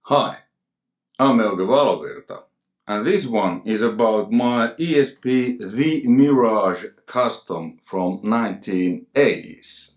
Hi, I'm Euge Valovirta, and this one is about my ESP the MIRAGE CUSTOM from 1980s.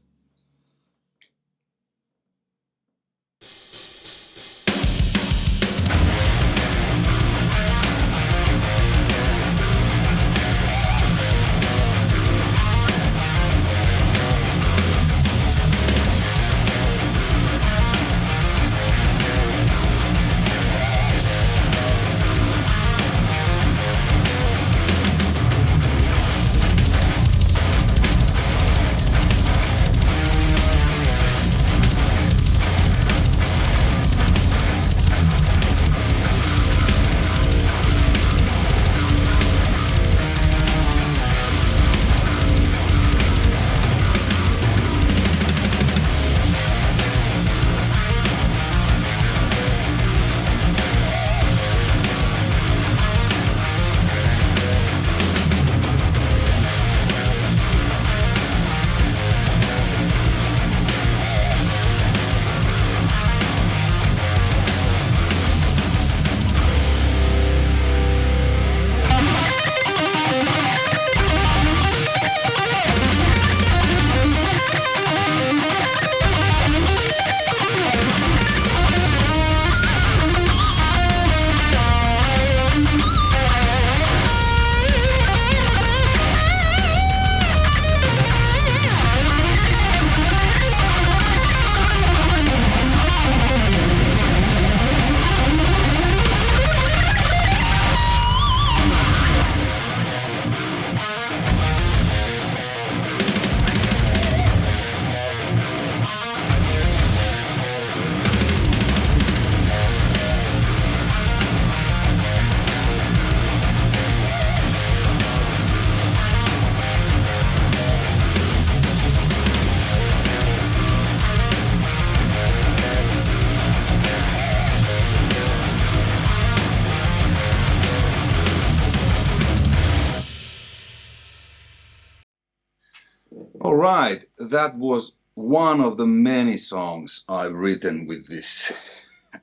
Alright, that was one of the many songs I've written with this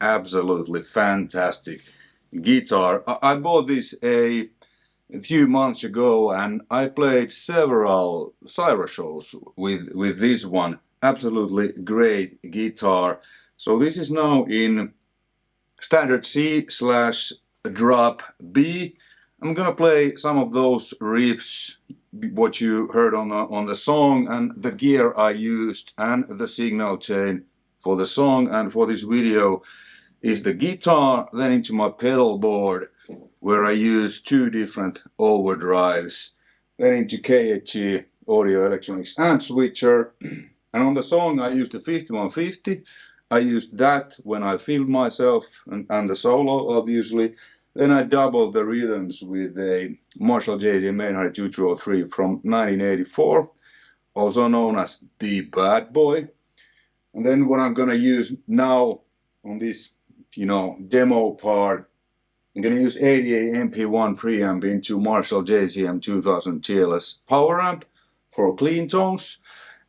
absolutely fantastic guitar. I bought this a few months ago and I played several CYHRA shows with this one. Absolutely great guitar. So this is now in standard C/drop B. I'm gonna play some of those riffs, what you heard on the song, and the gear I used, and the signal chain for the song and for this video is the guitar, then into my pedal board where I use two different overdrives, then into CYHRA audio electronics and switcher, and on the song I used the 5150. I used that when I filmed myself and the solo obviously. Then I doubled the rhythms with a Marshall JZM 800-2203 from 1984, also known as the Bad Boy. And then what I'm gonna use now on this, demo part, I'm gonna use 88 MP1 preamp into Marshall JZM 2000 TLS power amp for clean tones.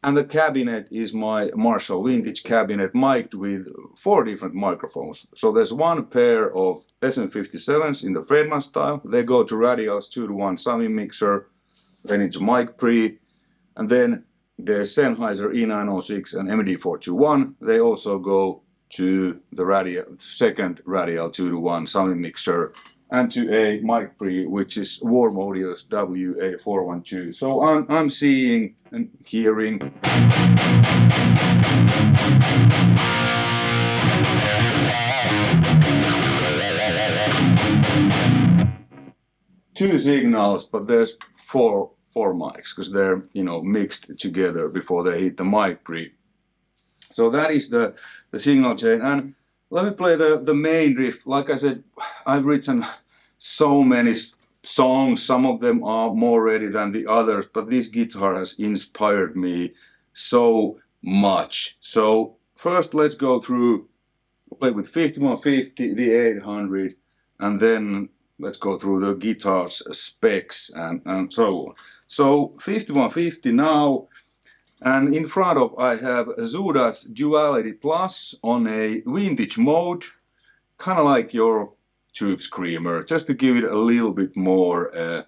And the cabinet is my Marshall vintage cabinet mic'd with 4 different microphones. So there's one pair of SM57s in the Fredman style. They go to radials 2-to-1 summing mixer, then into mic pre, and then there's Sennheiser E906 and MD421. They also go to the second radial 2-to-1 summing mixer, and to a mic pre, which is Warm Audio's WA412. So I'm seeing and hearing two signals, but there's four mics because they're mixed together before they hit the mic pre. So that is the signal chain. And let me play the main riff. Like I said, I've written so many songs, some of them are more ready than the others, but this guitar has inspired me so much. So first let's go through, play with 5150, the 800, and then let's go through the guitar's specs and so on. So 5150 now, and in front of I have Zuta's Duality Plus on a vintage mode, kind of like your tube screamer, just to give it a little bit more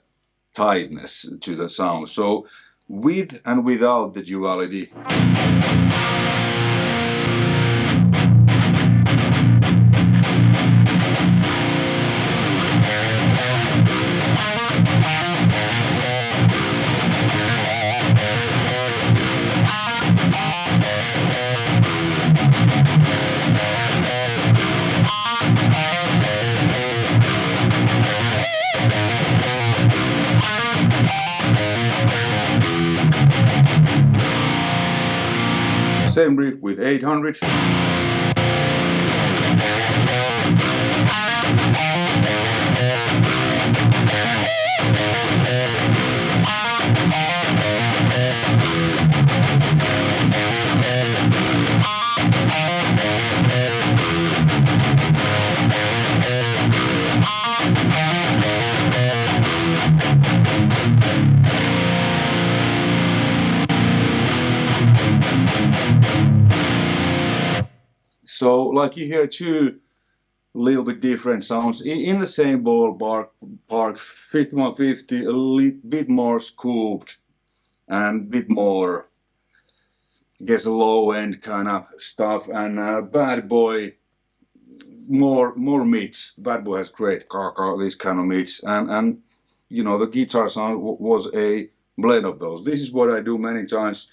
tightness to the sound. So with and without the duality. Same riff with 800. So, like you hear two little bit different sounds in the same ballpark. 5150, a little bit more scooped and a bit more, I guess, low end kind of stuff. And Bad Boy, more mids. Bad Boy has great this kind of mids, and you know, the guitar sound was a blend of those. This is what I do many times.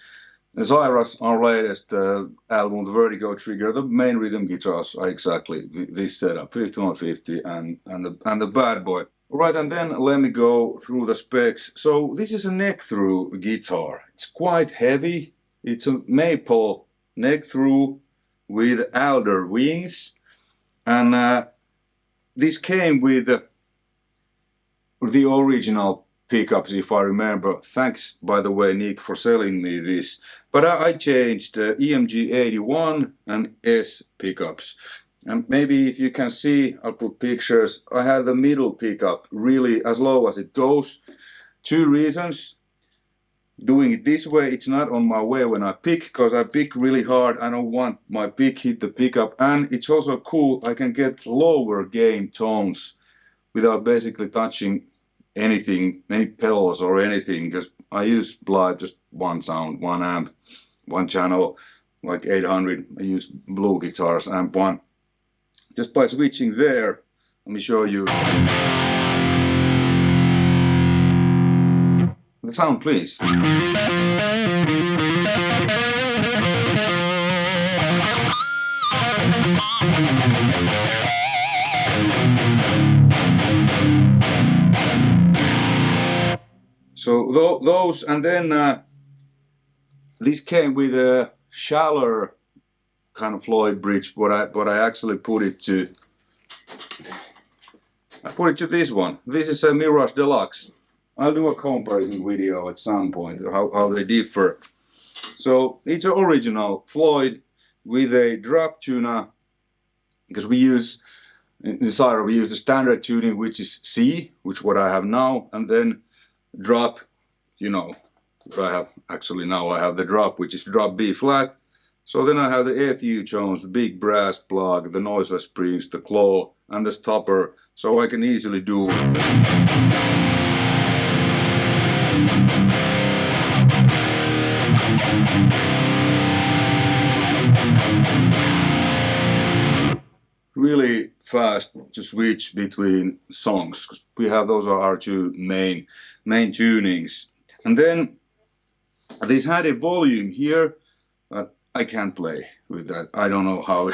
The CYHRA's, our latest album, the Vertigo Trigger, the main rhythm guitars are exactly this setup, 5150 and the Bad Boy. Right, and then let me go through the specs. So this is a neck-through guitar. It's quite heavy. It's a maple neck-through with alder wings, and this came with the original pickups, if I remember. Thanks, by the way, Nick, for selling me this. But I changed EMG 81 and S pickups. And maybe if you can see, I'll put pictures. I have the middle pickup really as low as it goes. Two reasons. Doing it this way, it's not on my way when I pick, because I pick really hard. I don't want my pick hit the pickup. And it's also cool, I can get lower gain tones without basically touching anything, any pedals or anything, because I use live just one sound, one amp, one channel, like 800. I use Blue Guitars amp one. Just by switching there, let me show you the sound, please. So those, and then this came with a shallower kind of Floyd bridge, but I actually put it to, this one. This is a Mirage Deluxe. I'll do a comparison video at some point, how they differ. So it's an original Floyd with a drop tuner, because we use, in CYHRA we use the standard tuning, which is C, which what I have now, and then drop, you know, what I have actually now, I have the drop, which is drop B flat. So then I have the FU tones, the big brass plug, the noiseless springs, the claw, and the stopper, so I can easily do really fast to switch between songs, because we have, those are our two main tunings. And then this had a volume here, but I can't play with that. I don't know how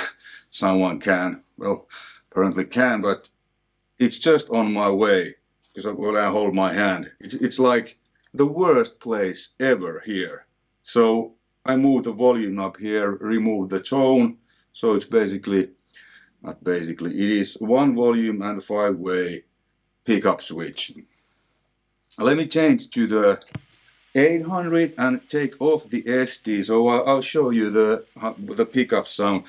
someone can. Well, apparently can, but it's just on my way, because when I hold my hand, it's like the worst place ever here. So I move the volume up here, remove the tone, so it's basically, not basically, it is one volume and 5-way pickup switch. Let me change to the 800 and take off the SD, so I'll show you the pickup sound.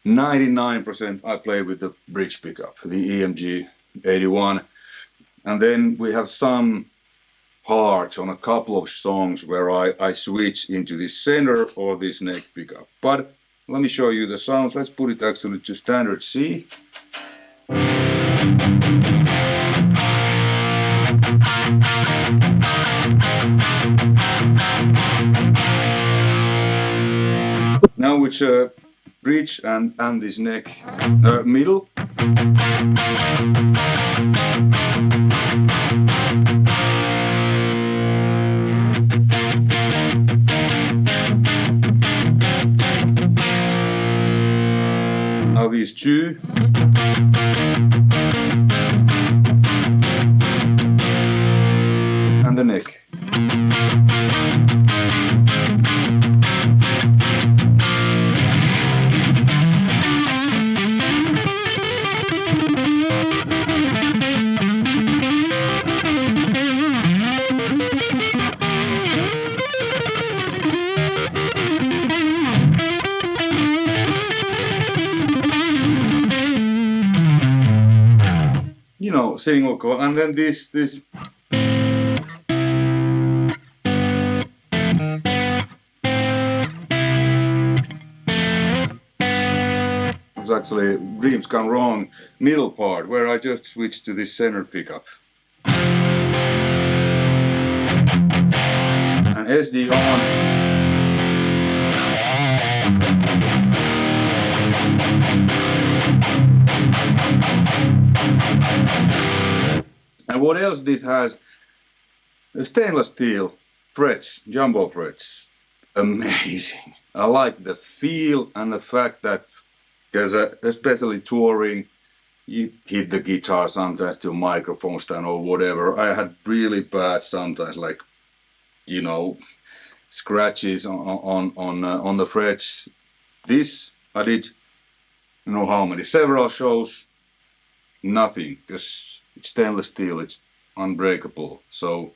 99% I play with the bridge pickup, the EMG 81, and then we have some parts on a couple of songs where I switch into this center or this neck pickup. But let me show you the sounds. Let's put it actually to standard C. Now with bridge and this neck middle. Now these two. And the neck. You know, single chord, and then this it's actually Dreams Gone Wrong middle part, where I just switched to this center pickup. And SD on. And what else this has? Stainless steel frets, jumbo frets. Amazing. I like the feel and the fact that, because especially touring, you hit the guitar sometimes to a microphone stand or whatever. I had really bad sometimes, like, you know, scratches on the frets. This I did, you know how many, several shows, nothing, because it's stainless steel, it's unbreakable. So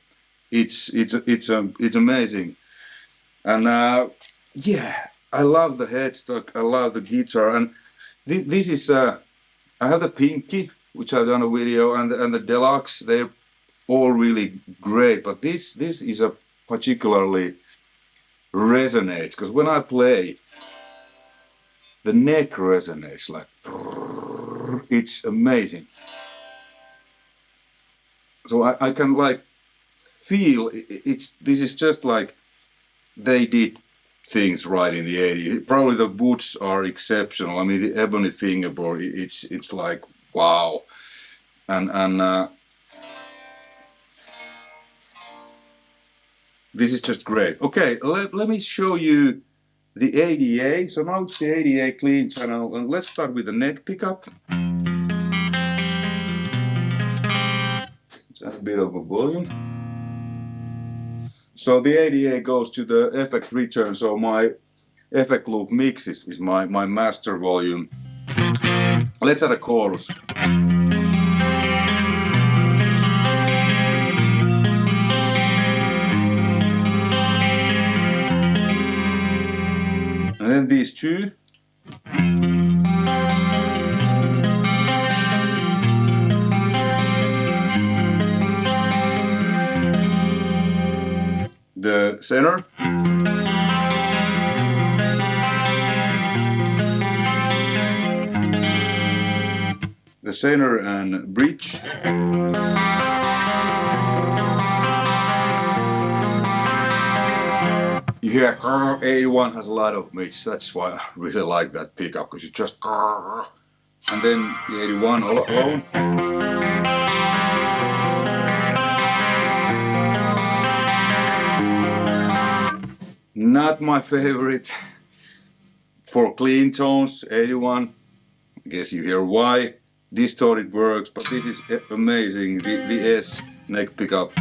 it's amazing. And yeah, I love the headstock, I love the guitar, and this is I have the Pinky, which I've done a video, and the Deluxe. They're all really great, but this is a particularly resonates, because when I play, the neck resonates like, it's amazing. So I can like feel this is just like they did things right in the 80s. Probably the boots are exceptional. I mean, the ebony fingerboard, it's like wow. And this is just great. Okay, let me show you the ADA. So now it's the ADA clean channel, and let's start with the neck pickup. Let's add a bit of a volume. So the ADA goes to the effect return, so my effect loop mix is my master volume. Let's add a chorus. And then these two. The center. The center and bridge. You hear 81 has a lot of midge, that's why I really like that pickup, because you just and then the 81 all alone. Not my favorite for clean tones, 81. I guess you hear why. Distorted works, but this is amazing, the S neck pickup.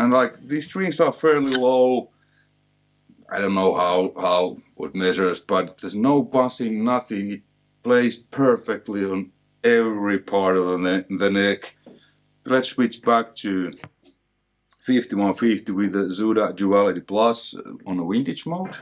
And like these strings are fairly low. I don't know how it measures, but there's no buzzing, nothing. It plays perfectly on every part of the neck. Let's switch back to 5150 with the Zuta Duality Plus on a vintage mode.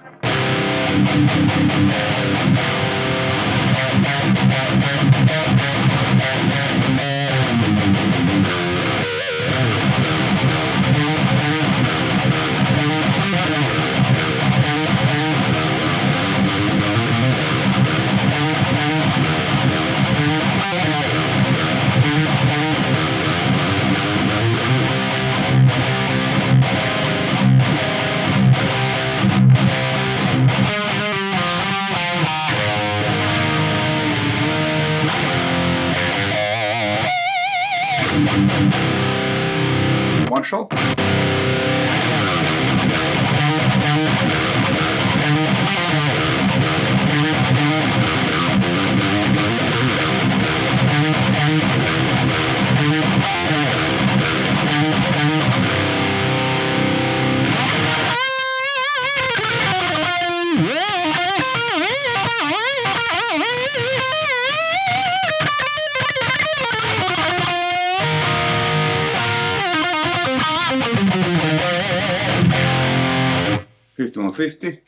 One shot. $51.50.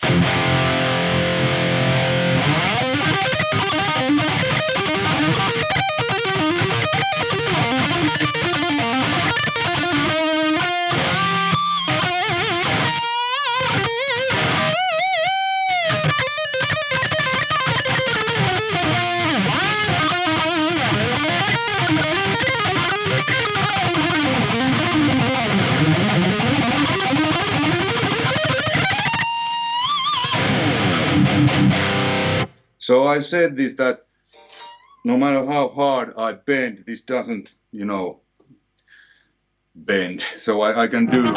So I said this, that no matter how hard I bend, this doesn't, you know, bend. So I can do.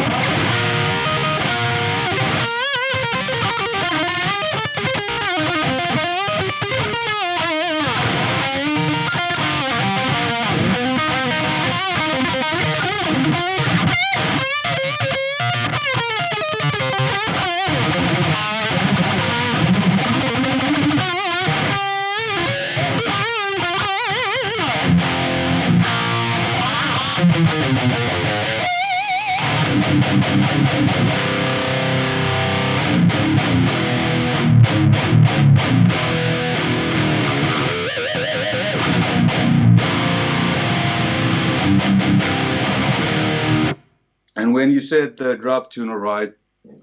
And when you set the drop tuner right,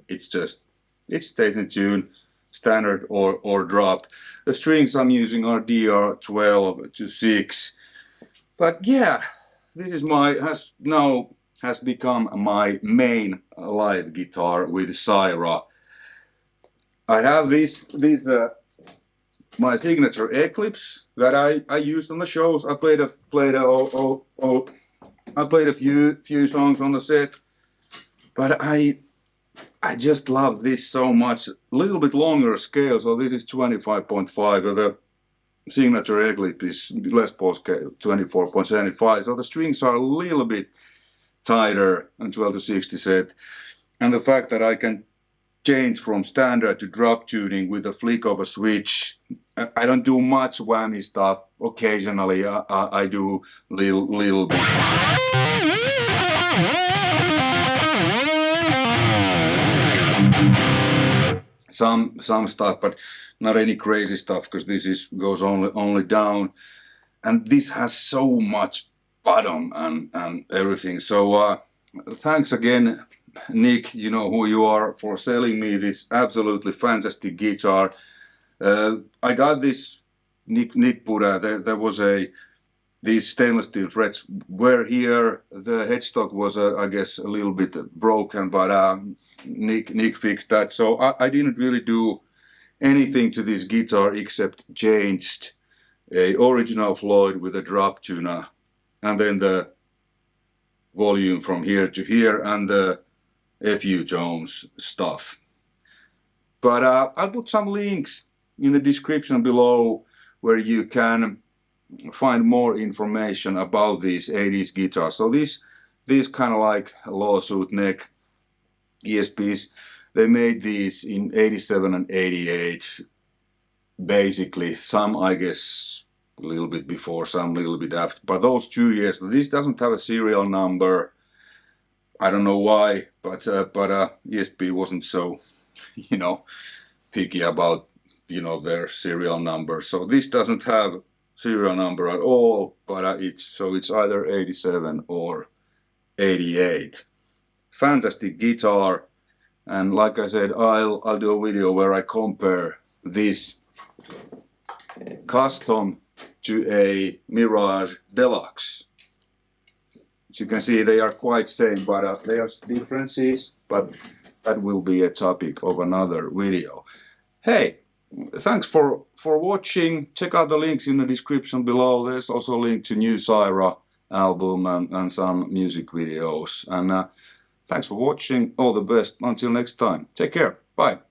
it stays in tune, standard or drop. The strings I'm using are DR12 to 6. But yeah, this is has become my main live guitar with CYHRA. I have my signature Eclipse that I used on the shows. I played a few songs on the set, but I just love this so much. A little bit longer scale, so this is 25.5, or the signature Eclipse is Les Paul scale 24.75. So the strings are a little bit tighter on 12 to 60 set, and the fact that I can change from standard to drop tuning with a flick of a switch. I don't do much whammy stuff. Occasionally I do little bit. Some stuff, but not any crazy stuff, because this goes only down, and this has so much bottom and everything. So thanks again, Nick, you know who you are, for selling me this absolutely fantastic guitar. I got this, Nick put there was these stainless steel frets were here. The headstock was I guess a little bit broken, but Nick fixed that. So I didn't really do anything to this guitar except changed a original Floyd with a drop tuner, and then the volume from here to here, and the FU Jones stuff. But I'll put some links in the description below where you can find more information about these 80s guitars. So these kind of like lawsuit neck ESPs, they made these in 87 and 88, basically. Some I guess a little bit before, some a little bit after, but those 2 years. This doesn't have a serial number. I don't know why, but ESP wasn't so, you know, picky about, you know, their serial number. So this doesn't have serial number at all, but it's either 87 or 88. Fantastic guitar, and like I said, I'll do a video where I compare this custom to a Mirage Deluxe. As you can see, they are quite same, but there are differences, but that will be a topic of another video. Hey, thanks for watching. Check out the links in the description below. There's also a link to new CYHRA album and some music videos. And thanks for watching. All the best. Until next time. Take care. Bye.